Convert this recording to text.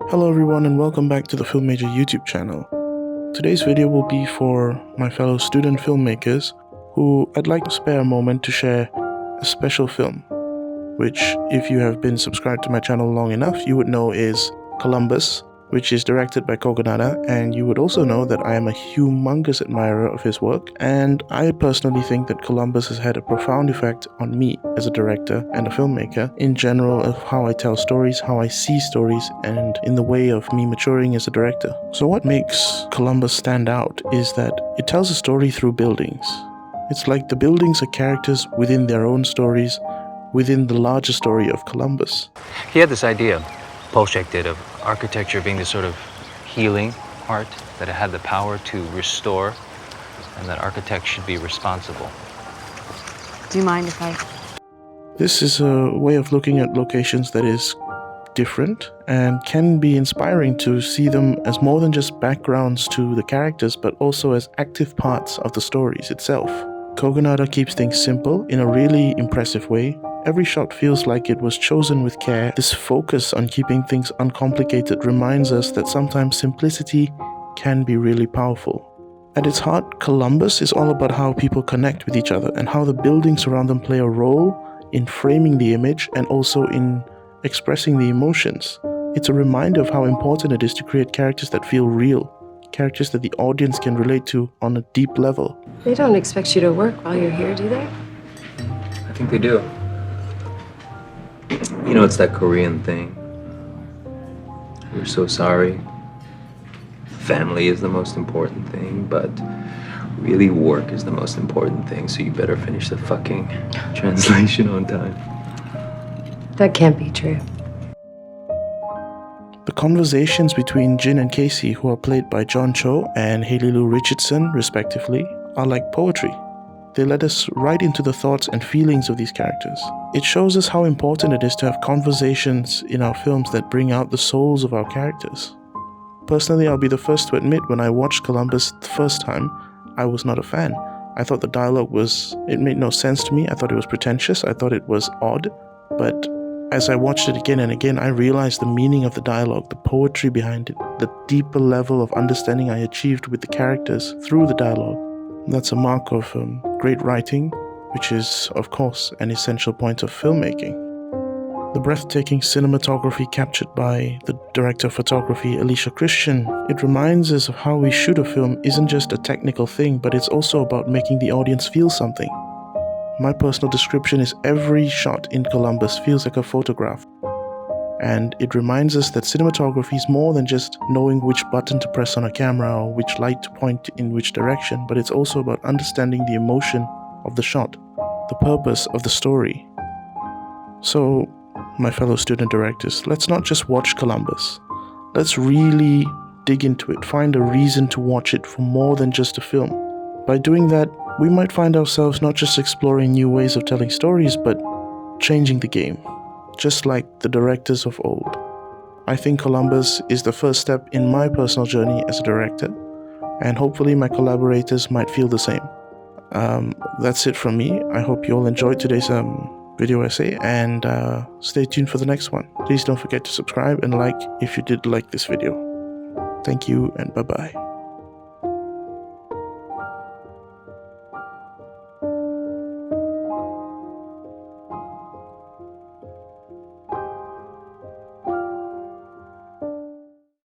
Hello everyone and welcome back to the Film Major YouTube channel. Today's video will be for my fellow student filmmakers who I'd like to spare a moment to share a special film, which if you have been subscribed to my channel long enough, you would know is Columbus, which is directed by Kogonada, and you would also know that I am a humongous admirer of his work, and I personally think that Columbus has had a profound effect on me as a director and a filmmaker in general of how I tell stories, how I see stories, and in the way of me maturing as a director. So what makes Columbus stand out is that it tells a story through buildings. It's like the buildings are characters within their own stories, within the larger story of Columbus. He had this idea, Polshek did, of architecture being this sort of healing art, that it had the power to restore, and that architects should be responsible. Do you mind if I... This is a way of looking at locations that is different and can be inspiring to see them as more than just backgrounds to the characters, but also as active parts of the stories itself. Kogonada keeps things simple in a really impressive way. Every shot feels like it was chosen with care. This focus on keeping things uncomplicated reminds us that sometimes simplicity can be really powerful. At its heart, Columbus is all about how people connect with each other and how the buildings around them play a role in framing the image and also in expressing the emotions. It's a reminder of how important it is to create characters that feel real, characters that the audience can relate to on a deep level. They don't expect you to work while you're here, do they? I think they do. You know, it's that Korean thing. We're so sorry. Family is the most important thing, but really work is the most important thing, so you better finish the fucking translation on time. That can't be true. The conversations between Jin and Casey, who are played by John Cho and Haley Lou Richardson respectively, are like poetry. They let us right into the thoughts and feelings of these characters. It shows us how important it is to have conversations in our films that bring out the souls of our characters. Personally, I'll be the first to admit when I watched Columbus the first time, I was not a fan. I thought the dialogue it made no sense to me. I thought it was pretentious. I thought it was odd. But as I watched it again and again, I realized the meaning of the dialogue, the poetry behind it, the deeper level of understanding I achieved with the characters through the dialogue. That's a mark of great writing, which is, of course, an essential point of filmmaking. The breathtaking cinematography captured by the director of photography, Alicia Christian, it reminds us of how we shoot a film isn't just a technical thing, but it's also about making the audience feel something. My personal description is every shot in Columbus feels like a photograph. And it reminds us that cinematography is more than just knowing which button to press on a camera or which light to point in which direction, but it's also about understanding the emotion of the shot, the purpose of the story. So, my fellow student directors, let's not just watch Columbus. Let's really dig into it, find a reason to watch it for more than just a film. By doing that, we might find ourselves not just exploring new ways of telling stories, but changing the game. Just like the directors of old. I think Columbus is the first step in my personal journey as a director, and hopefully my collaborators might feel the same. That's it from me. I hope you all enjoyed today's video essay, and stay tuned for the next one. Please don't forget to subscribe and like if you did like this video. Thank you and bye-bye.